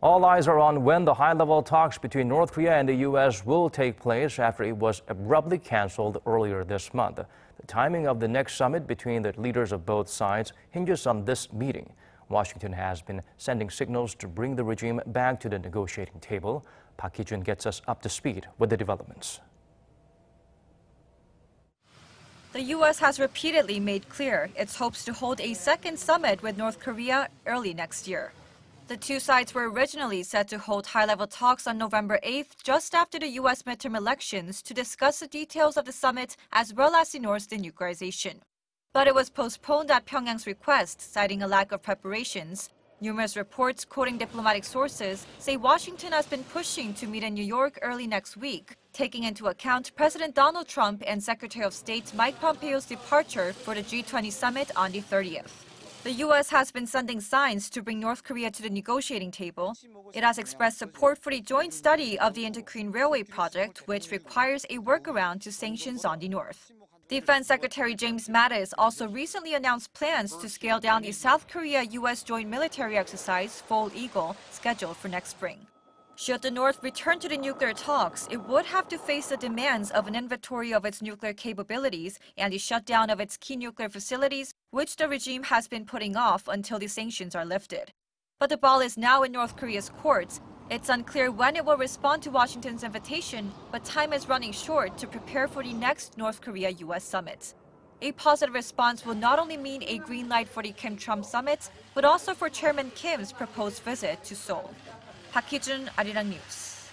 All eyes are on when the high-level talks between North Korea and the U.S. will take place after it was abruptly canceled earlier this month. The timing of the next summit between the leaders of both sides hinges on this meeting. Washington has been sending signals to bring the regime back to the negotiating table. Hee-jun gets us up to speed with the developments. The U.S. has repeatedly made clear its hopes to hold a second summit with North Korea early next year. The two sides were originally set to hold high-level talks on November 8th, just after the U.S. midterm elections, to discuss the details of the summit as well as the North's denuclearization. But it was postponed at Pyongyang's request, citing a lack of preparations. Numerous reports, quoting diplomatic sources, say Washington has been pushing to meet in New York early next week, taking into account President Donald Trump and Secretary of State Mike Pompeo's departure for the G20 summit on the 30th. The U.S. has been sending signs to bring North Korea to the negotiating table. It has expressed support for the joint study of the Inter-Korean Railway project, which requires a workaround to sanctions on the North. Defense Secretary James Mattis also recently announced plans to scale down the South Korea-U.S. joint military exercise, Full Eagle, scheduled for next spring. Should the North return to the nuclear talks, it would have to face the demands of an inventory of its nuclear capabilities and the shutdown of its key nuclear facilities, which the regime has been putting off until the sanctions are lifted. But the ball is now in North Korea's courts. It's unclear when it will respond to Washington's invitation, but time is running short to prepare for the next North Korea-U.S. summit. A positive response will not only mean a green light for the Kim-Trump summit, but also for Chairman Kim's proposed visit to Seoul. Hee-jun, Arirang News.